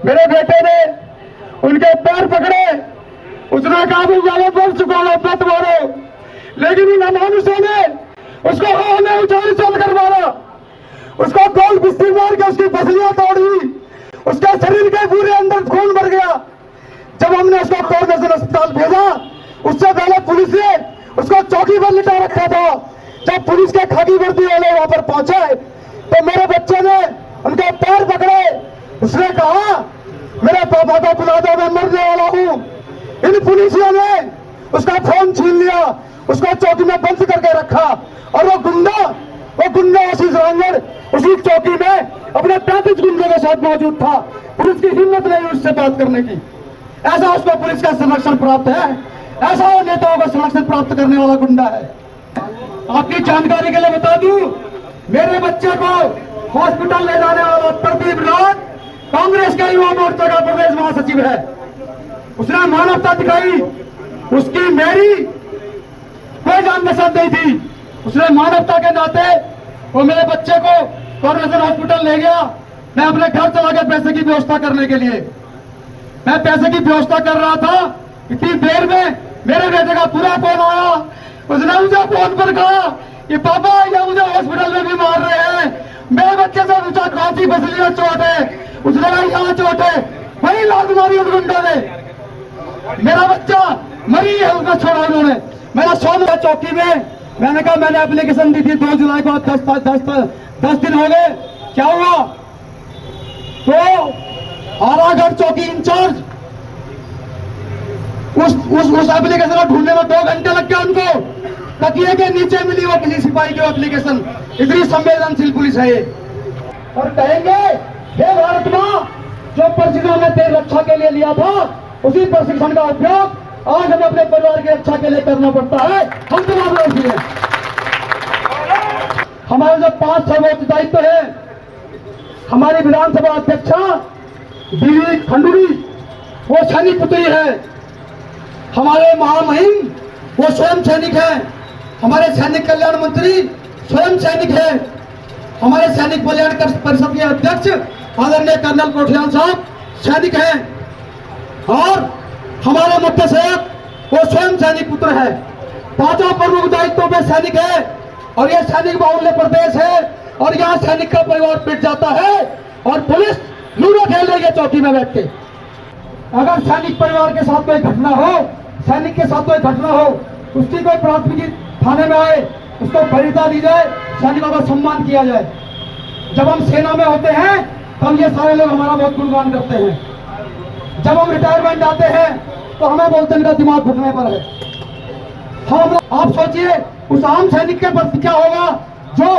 मेरे बेटे ने उनके पैर पकड़े, उसने कहा भी ज्यादा बोल चुका है मत मारो, लेकिन इन अमानुषों ने उसको हमें उछाल चलकर मारा, उसको गोल बिस्ती मार के उसकी पसलियां तोड़ी, उसके शरीर के पूरे अंदर खून भर गया। जब हमने उसको कोऑर्डिनेशन अस्पताल भेजा, उससे पहले पुलिस ने उसको चौकी पर लिटा रखा था। जब पुलिस के खाकी वर्दी वाले वहां पर पहुंचे तो मेरे बच्चे ने उनके पैर पकड़े, उसने कहा मेरे पापा को बुला दो, मैं मरने वाला हूं। इन पुलिसियों ने उसका फोन छीन लिया, उसको चौकी में बंद करके रखा, और वो गुंडा आशीष रांगड़ उसी चौकी में अपने 35 गुंडों के साथ मौजूद था। पुलिस की हिम्मत नहीं उससे बात करने की। ऐसा उसको पुलिस का संरक्षण प्राप्त है, ऐसा वो नेताओं का संरक्षण प्राप्त करने वाला गुंडा है। आपकी जानकारी के लिए बता दूं, मेरे बच्चे को हॉस्पिटल ले जाने वाला प्रदीप राज कांग्रेस का युवा मोर्चा का प्रदेश महासचिव है। उसने मानवता दिखाई, उसकी मेरी कोई जान पहचान नहीं थी। उसने मानवता के नाते वो मेरे बच्चे को कॉर्पोरेशन हॉस्पिटल ले गया। मैं अपने घर चला गया पैसे की व्यवस्था करने के लिए। मैं पैसे की व्यवस्था कर रहा था, इतनी देर में मेरे बेटे का पूरा फोन आया। उसने मुझे फोन पर कहा कि पापा ये मुझे हॉस्पिटल में भी मार रहे हैं, मेरे बच्चे से पूछा कौन सी फसली चोट है, उसने कहा यहाँ चोट है, वही लात मारी उन गुंडों ने, मेरा बच्चा मरी है, उसने छोड़ा उन्होंने। मेरा 100 चौकी में मैंने कहा मैंने एप्लीकेशन दी थी 2 जुलाई को, 10 दिन हो गए, क्या हुआ? तो आरागढ़ चौकी इंचार्ज उस एप्लीकेशन को ढूंढने में 2 घंटे लग गए उनको। तकिए के नीचे मिली वो किसी सिपाही की एप्लीकेशन। इतनी संवेदनशील पुलिस है ये। और कहेंगे हे भारत मां, जो प्रशिक्षण ने तेरी रक्षा के लिए लिया था, उसी प्रशिक्षण का उपयोग आज हमें अपने परिवार की रक्षा के लिए करना पड़ता है। हम जवाबदेही हैं। हमारे जो 5 सर्वोच्च दायित्व है, हमारी विधानसभा अध्यक्षा दीदी खंडूरी वो सैनिक पुत्री है, हमारे महामहिम वो स्वयं सैनिक है, हमारे सैनिक कल्याण मंत्री स्वयं सैनिक है, हमारे सैनिक कल्याण परिषद के अध्यक्ष आदरणीय कर्नल कोठियाल साहब सैनिक हैं, और हमारे मुख्य सैनिक वो स्वयं सैनिक पुत्र है। 5 प्रमुख दायित्वों में सैनिक है, और यह सैनिक बाहुल्य प्रदेश है, और यहाँ सैनिक का परिवार पिट जाता है और पुलिस लूडो खेल रही है चौकी में बैठ के। अगर सैनिक परिवार के साथ कोई घटना हो, सैनिक के साथ कोई घटना हो, उसकी कोई प्राथमिकी थाने में आए, उसको वरीयता दी जाए, सैनिकों का सम्मान किया जाए। जब हम सेना में होते हैं तब ये सारे लोग हमारा बहुत गुणगान करते हैं। जब हम रिटायरमेंट आते हैं तो हमें बोलते हैं इनका दिमाग घुटने पर है। हम आप सोचिए उस आम सैनिक के प्रति क्या होगा जो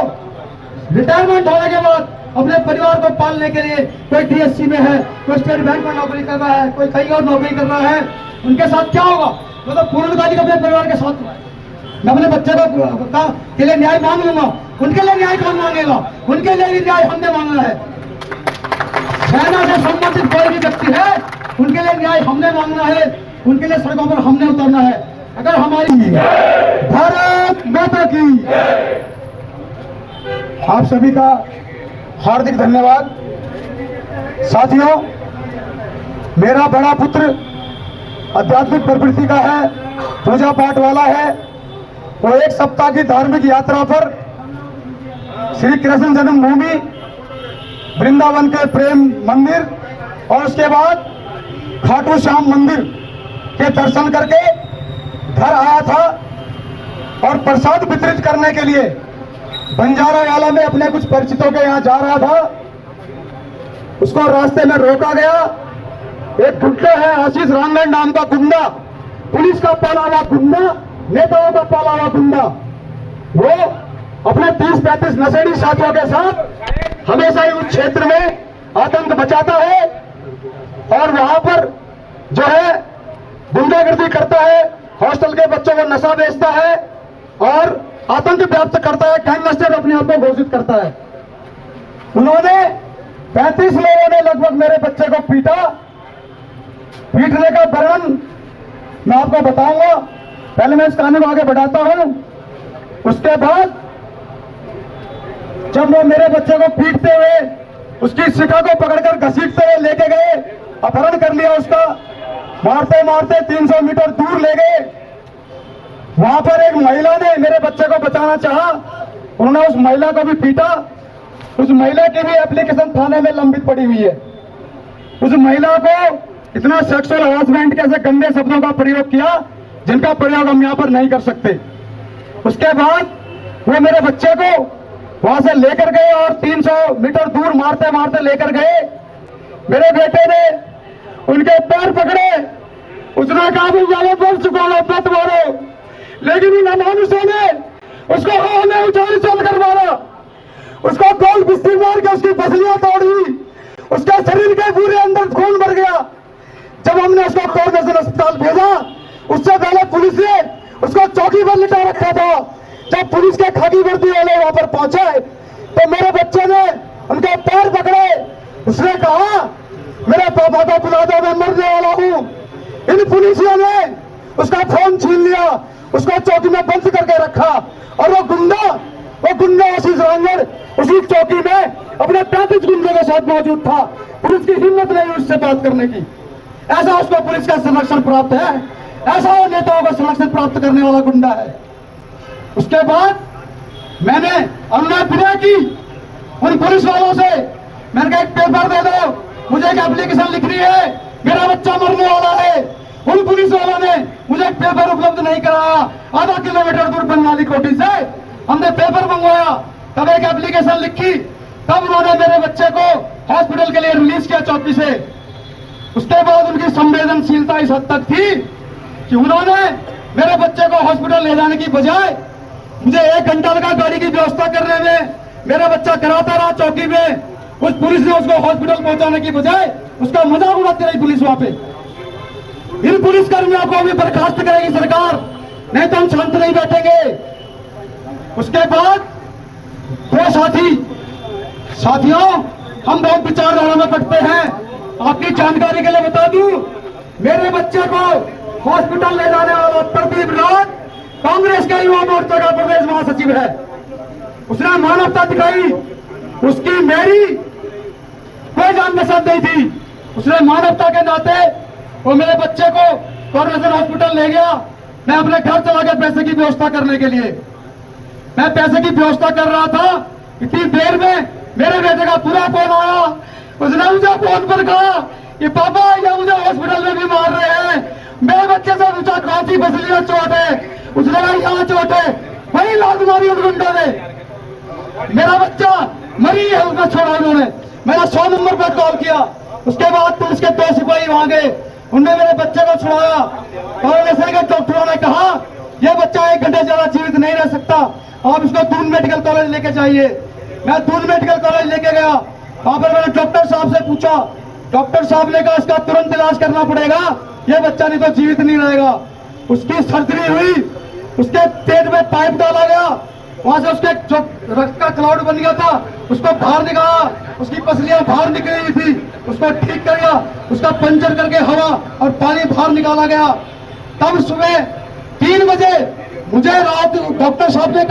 रिटायरमेंट होने के बाद अपने परिवार को पालने के लिए कोई डीएससी में है, कोई स्टेट बैंक में नौकरी कर रहा है, कोई कहीं और नौकरी कर रहा है, उनके साथ क्या होगा? मतलब पूर्णकालिक अपने परिवार के साथ मैं अपने बच्चे को के लिए न्याय मांग लूंगा, उनके लिए न्याय कौन मांगेगा? उनके लिए न्याय हमने मांगना है। सेना से संबंधित कोई भी व्यक्ति है, उनके लिए न्याय हमने मांगना है, उनके लिए सड़कों पर हमने उतरना है। अगर हमारी भारत माता की, आप सभी का हार्दिक धन्यवाद। साथियों, मेरा बड़ा पुत्र आध्यात्मिक प्रवृत्ति का है, पूजा पाठ वाला है। वो 1 सप्ताह की धार्मिक यात्रा पर श्री कृष्ण जन्मभूमि, वृंदावन के प्रेम मंदिर और उसके बाद खाटू श्याम मंदिर के दर्शन करके घर आया था, और प्रसाद वितरित करने के लिए बंजारावाला में अपने कुछ परिचितों के यहाँ जा रहा था। उसको रास्ते में रोका गया। एक गुंडा है आशीष रांगड़ नाम का गुंडा, पुलिस का पाला हुआ गुंडा, नेताओं का पाला हुआ गुंडा, वो अपने 30-35 नशेड़ी साथियों के साथ हमेशा ही उस क्षेत्र में आतंक मचाता है, और वहां पर जो है गुंडागर्दी करता है, हॉस्टल के बच्चों को नशा बेचता है और आतंक व्याप्त करता है, गैंगस्टर अपने आप को घोषित करता है। उन्होंने 35 लोगों ने लगभग मेरे बच्चे को पीटा। पीटने का वर्णन मैं आपको बताऊंगा, पहले मैं इस कहानी को आगे बढ़ाता हूं। उसके बाद जब वो मेरे बच्चे को पीटते हुए उसकी शिखा को पकड़कर घसीटते हुए लेके गए, अपहरण कर लिया उसका, मारते मारते 300 मीटर दूर ले गए। वहां पर एक महिला ने मेरे बच्चे को बचाना चाहा, उन्होंने उस महिला को भी पीटा। उस महिला की भी एप्लीकेशन थाने में लंबित पड़ी हुई है। उस महिला को इतना सेक्सुअल हरासमेंट कैसे गंदे शब्दों का प्रयोग किया जिनका प्रयोग हम यहाँ पर नहीं कर सकते। उसके बाद वो मेरे बच्चे को वहां से लेकर गए और 300 मीटर दूर मारते मारते लेकर गए। मेरे बेटे ने उनके पैर पकड़े, उसने कहा भी ज्यादा बोल चुका हूं, मत मारो, लेकिन उन अमानुषों ने उसको हवा में उछाल चल कर मारा, उसको गोल बिस्ती मार के उसकी पसलियां तोड़ी, उसके शरीर के पूरे अंदर खून भर गया। जब हमने उसको कोऑर्डिनेशन अस्पताल भेजा, उससे पहले पुलिस ने उसको चौकी पर लिटा रखा था। जब पुलिस के खाकी वर्दी वाले वहां पर पहुंचे तो मेरे बच्चे ने उनके पैर पकड़े, उसने कहा मेरे पापा को बुला दो, मैं मरने वाला हूं। इन पुलिसियों ने उसका फोन छीन लिया, उसको चौकी में बंद करके रखा और वो गुंडा आशीष रांगड़ उसी चौकी में अपने 35 गुंडों के साथ मौजूद था। पुलिस की हिम्मत नहीं उससे बात करने की। ऐसा उसको पुलिस का संरक्षण प्राप्त है, ऐसा वो नेताओं का संरक्षण प्राप्त करने वाला गुंडा है। उसके बाद मैंने अनुरोध विनय की उन पुलिस वालों से, मैंने कहा एक पेपर दे दो, मुझे एक एप्लीकेशन लिखनी है, मेरा बच्चा मरने वाला है। उन पुलिस वालों ने मुझे एक पेपर उपलब्ध नहीं कराया। आधा किलोमीटर दूर बनवाली कोठी से हमने पेपर मंगवाया, तब एक एप्लीकेशन लिखी, तब उन्होंने मेरे बच्चे को हॉस्पिटल के लिए रिलीज किया चौकी से। उसके बाद उनकी संवेदनशीलता इस हद तक थी कि उन्होंने मेरे बच्चे को हॉस्पिटल ले जाने की बजाय मुझे 1 घंटा लगा गाड़ी की व्यवस्था करने में। मेरा बच्चा कराता रहा चौकी में, उस पुलिस ने उसको हॉस्पिटल पहुंचाने की बजाय उसका मजाक उड़ाती रही पुलिस वहां पे। इन पुलिसकर्मियों को भी बर्खास्त करेगी सरकार, नहीं तो हम शांत नहीं बैठेंगे। उसके बाद दो साथियों, हम बहुत विचारधारा में पढ़ते हैं। आपकी जानकारी के लिए बता दूं, मेरे बच्चे को हॉस्पिटल ले जाने वाला प्रदीप राज कांग्रेस का युवा मोर्चा का प्रदेश महासचिव है। उसने मानवता दिखाई, उसकी मेरी कोई जान पसंद नहीं थी। उसने मानवता के नाते वो मेरे बच्चे को कॉर्पोरेशन हॉस्पिटल ले गया। मैं अपने घर चला गया पैसे की व्यवस्था करने के लिए। मैं पैसे की व्यवस्था कर रहा था, इतनी देर में मेरे बेटे का पूरा फोन आया। उसने मुझे फोन पर कहा कि पापा ये मुझे हॉस्पिटल में भी मार रहे हैं। मेरे बच्चे से पूछा कौन सी फसलियां चोट है, उसने कहा यहाँ चोट है, वही लात मारी उन गुंडों ने। मेरा बच्चा मरी है, उसने छोड़ा उन्होंने। मैंने 100 नंबर पर कॉल किया। उसके बाद पुलिस के 2 सिपाही वहां गए, उन्होंने मेरे बच्चे को छुड़ाया। कॉलेज के डॉक्टरों ने कहा यह बच्चा 1 घंटे ज्यादा जीवित नहीं रह सकता, आप इसको दून मेडिकल कॉलेज लेके जाइए। मैं दून मेडिकल कॉलेज लेके गया। वहां पर मैंने डॉक्टर साहब से पूछा, डॉक्टर साहब ने कहा इसका तुरंत इलाज करना पड़ेगा, यह बच्चा नहीं तो जीवित नहीं रहेगा। उसकी सर्जरी हुई, उसके पेट में पाइप डाला गया, वहां से उसके जो रक्त का क्लाउड बन गया था उसको बाहर निकाला, उसकी पसलियां बाहर निकली हुई थी, उसको ठीक कर गया, उसका पंचर करके हवा और पानी बाहर निकाला गया। तब सुबह 3 बजे मुझे रात डॉक्टर साहब ने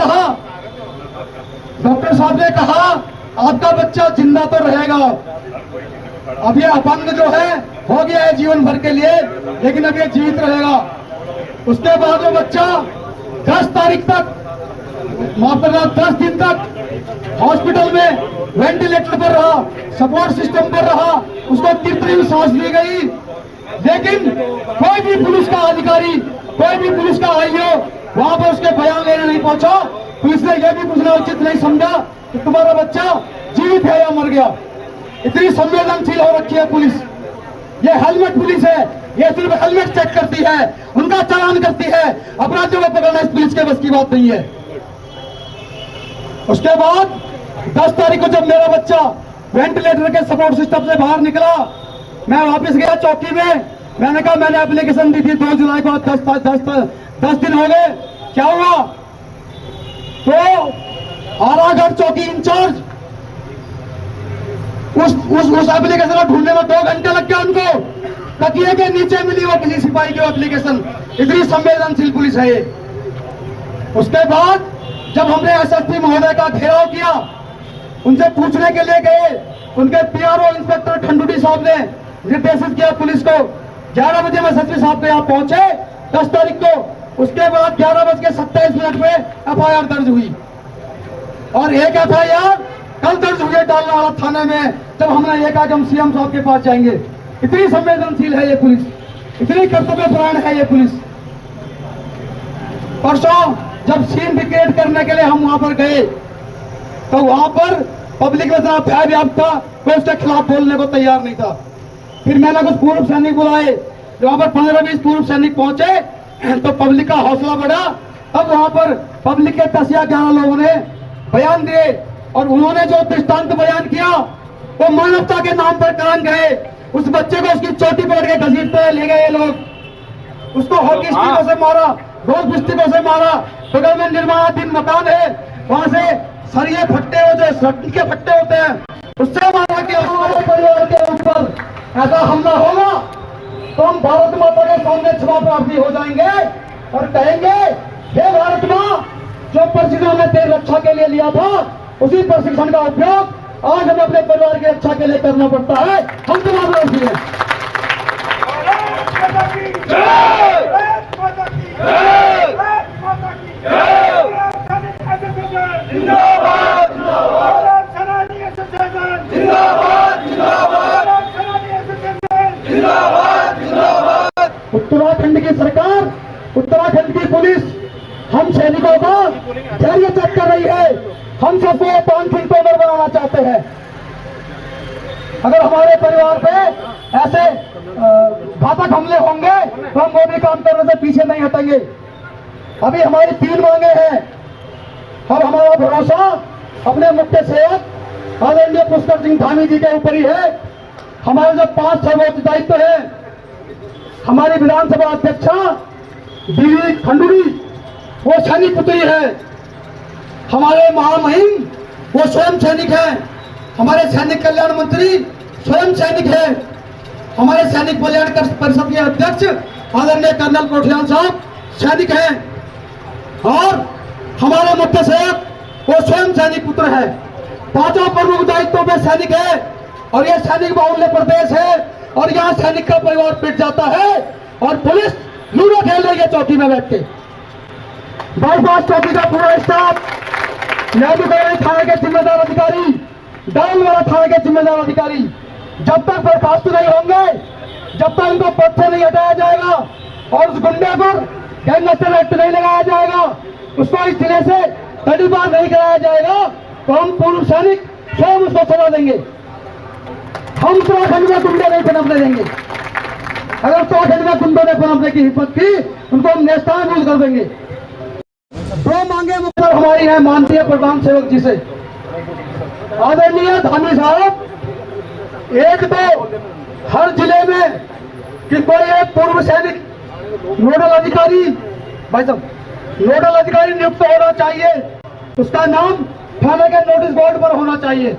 कहा आपका बच्चा जिंदा तो रहेगा, अब ये अपंग जो है हो गया है जीवन भर के लिए, लेकिन अब ये जीवित रहेगा। उसके बाद वो बच्चा 10 तारीख तक, माफ करना 10 दिन तक हॉस्पिटल में वेंटिलेटर पर रहा, सपोर्ट सिस्टम पर रहा, उसको कृत्रिम सांस ली गई। लेकिन कोई भी पुलिस का अधिकारी, कोई भी पुलिस का आईओ वहां पर उसके बयान लेने नहीं पहुंचा। पुलिस ने यह भी पूछना उचित नहीं समझा कि तुम्हारा बच्चा जीवित है या मर गया। इतनी संवेदनशील हो रखी है पुलिस। ये हेलमेट पुलिस है, ये सिर्फ हेलमेट चेक करती है, उनका चालान करती है, अपराधियों को पकड़ना इस पुलिस के बस की बात नहीं है। उसके बाद 10 तारीख को जब मेरा बच्चा वेंटिलेटर के सपोर्ट सिस्टम से बाहर निकला, मैं वापस गया चौकी में। मैंने कहा मैंने एप्लीकेशन दी थी 2 जुलाई को, 10 दिन हो गए, क्या हुआ? तो आरागढ़ चौकी इंचार्ज उस एप्लीकेशन को ढूंढने में 2 घंटे लग गया उनको। तकिए के नीचे मिली वो किसी सिपाही की एप्लीकेशन। इतनी संवेदनशील पुलिस है ये। उसके बाद जब हमने एसएसपी महोदय का घेराव किया, उनसे पूछने के लिए गए उनके पीआरओ इंस्पेक्टर खंडूरी साहब ने निर्देशित किया पुलिस को। 11 बजे में सचिव साहब के यहाँ पहुंचे 10 तारीख को। उसके बाद 11:27 पे FIR दर्ज हुई और एक FIR कल दर्ज हुई डालना वाला थाने में, जब हमने ये कहा कि हम CM साहब के पास जाएंगे। इतनी संवेदनशील है ये पुलिस, इतनी कर्तव्यपरायण है ये पुलिस। परसों जब सीन विक्रेट करने के लिए हम वहां पर गए तो वहां पर पब्लिक में जरा भय व्याप्त था, कोई उसके खिलाफ बोलने को तैयार नहीं था। फिर मैंने कुछ पूर्व सैनिक बुलाए, वहां पर 15-20 पूर्व सैनिक पहुंचे तो पब्लिक का हौसला बढ़ा। अब वहां पर पब्लिक के 10 या 11 लोगों ने बयान दिए और उन्होंने जो दृष्टांत बयान किया वो मानवता के नाम पर कलंक है। उस बच्चे को उसकी चोटी पकड़ के घसीटते ले गए ये लोग, उसको हॉकी स्टिकों से मारा, गोल्फ स्टिकों से मारा। बगल में निर्माणाधीन मकान है, वहां से सरिये फट्टे होते, सट्टी के फट्टे होते हैं, उससे मारा कि हमारे परिवार के ऊपर ऐसा हमला होगा तो हम भारत माता के सामने क्षमा प्रार्थी हो जाएंगे और कहेंगे हे भारत मां, जो प्रशिक्षण हमने तेरी रक्षा के लिए लिया था उसी प्रशिक्षण का उपयोग आज हमें अपने परिवार की रक्षा के लिए करना पड़ता है। हम तुम्हारे इसलिए उत्तराखंड की सरकार, उत्तराखंड की पुलिस हम सैनिकों का धैर्य चेक कर रही है। हम सबको पांचफिल तोमर बनाना चाहते हैं। अगर हमारे परिवार पे ऐसे घातक हमले होंगे तो हम वो भी काम करने से पीछे नहीं हटेंगे। अभी हमारी 3 मांगे हैं और हमारा भरोसा अपने मुख्य सेवक आदरणीय पुष्कर सिंह धामी जी के ऊपर ही है। हमारे जो 5 सर्वोच्च है, हमारी विधानसभा अध्यक्षा दीदी खंडूरी वो सैनिक पुत्री है, हमारे महामहिम वो स्वयं सैनिक है, हमारे सैनिक कल्याण मंत्री स्वयं सैनिक है, हमारे सैनिक कल्याण परिषद के अध्यक्ष आदरणीय कर्नल कोठियाल साहब सैनिक हैं और हमारे मुख्य सेवक वो स्वयं सैनिक पुत्र है। 5 प्रमुख दायित्वों में सैनिक है और यह सैनिक बाहुल्य प्रदेश है और यहाँ सैनिक का परिवार पिट जाता है और पुलिस लूडो खेल रही है चौकी में बैठ के। बाईपास चौकी का पूरा स्टाफ, न्यायाधिकारी थाने के जिम्मेदार अधिकारी, डालवाला थाने के जिम्मेदार अधिकारी जब तक बर्खास्त नहीं होंगे, जब तक इनको पद से नहीं हटाया जाएगा और उस गुंडे पर गैंगस्टर एक्ट नहीं लगाया जाएगा, उसको इस जिले से तड़ीपार नहीं कराया जाएगा तो हम पूर्व सैनिक स्वयं उसको सजा देंगे। हम उत्तराखंड में गुंडे नहीं पनपने देंगे। अगर उत्तराखंड में गुंडों ने पनपने की हिम्मत की उनको हम नेस्तानाबूद कर देंगे। 2 मांगे मुख्य हमारी है माननीय प्रधान सेवक जी से। आदरणीय धामी साहब, एक तो हर जिले में कि कोई एक पूर्व सैनिक नोडल अधिकारी, भाई साहब नोडल अधिकारी नियुक्त होना चाहिए, उसका नाम थाने के नोटिस बोर्ड पर होना चाहिए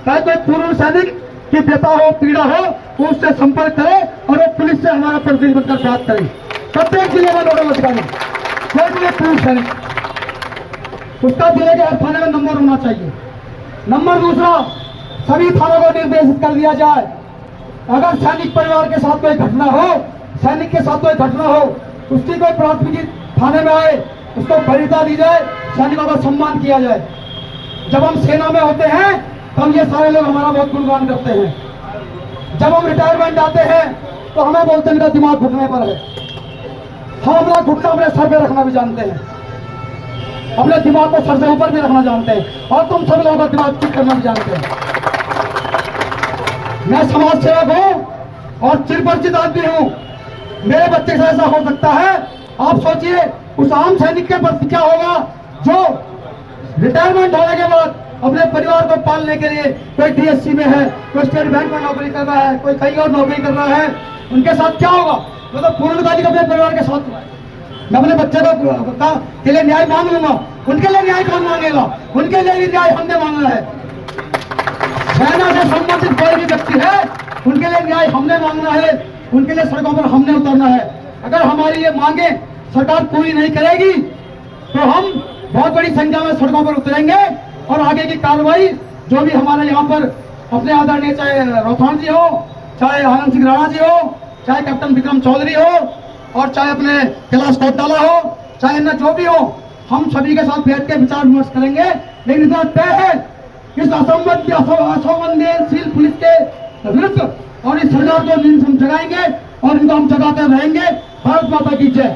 ताकि कोई पूर्व सैनिक की व्यथा हो, पीड़ा हो, वो उससे संपर्क करे और वो पुलिस से हमारा प्रतिनिधि बनकर बात करे। प्रत्येक जिले में नोडल अधिकारी, कोई भी पूर्व सैनिक, उसका जिले के हर थाने में नंबर होना चाहिए। नंबर दूसरा, सभी थानों को निर्देशित कर दिया जाए अगर सैनिक परिवार के साथ कोई घटना हो, सैनिक के साथ कोई घटना हो, उसकी कोई प्राथमिकी थाने में आए, उसको वरीयता दी जाए, सैनिकों का सम्मान किया जाए। जब हम सेना में होते हैं तो हम ये सारे लोग हमारा बहुत गुणगान करते हैं। जब हम रिटायरमेंट आते हैं तो हमें बोलते हैं इनका दिमाग घुटने पर है। हम अपना घुटना अपने सर पे रखना भी जानते हैं, अपने दिमाग को सर से ऊपर भी रखना जानते हैं और तुम सब लोगों का दिमाग ठीक करना भी जानते हैं। मैं समाज सेवक हूं और चिरपरिचित आदमी हूं। मेरे बच्चे से ऐसा हो सकता है, आप सोचिए उस आम सैनिक के प्रति क्या होगा जो रिटायरमेंट होने के बाद अपने परिवार को पालने के लिए कोई DSC में है, कोई स्टेट बैंक में नौकरी कर रहा है, कोई कहीं और नौकरी कर रहा है, उनके साथ क्या होगा। मतलब पूर्णकालिक अपने परिवार के साथ मैं अपने बच्चे को के लिए न्याय मांग लूंगा, उनके लिए न्याय कौन मांगेगा? उनके लिए भी न्याय हमने मांगना है। सेना से संबंधित कोई भी व्यक्ति है उनके लिए न्याय हमने मांगना है, उनके लिए सड़कों पर हमने उतरना है। अगर हमारी ये मांगे सरकार पूरी नहीं करेगी तो हम बहुत बड़ी संख्या में सड़कों पर उतरेंगे और आगे की कार्रवाई जो भी हमारे यहाँ पर अपने आदरणीय चाहे राठौर जी हो, चाहे आनंद सिंह राणा जी हो, चाहे कैप्टन विक्रम चौधरी हो, और चाहे अपने कैलाश कोटवाला हो, चाहे अन्य जो भी हो, हम सभी के साथ बैठ के विचार विमर्श करेंगे। लेकिन इतना तय है इस असंवेदनशील पुलिस के विरुद्ध और इस सरकार को हम जगाएंगे और इनको हम जगाते रहेंगे। भारत माता की जय।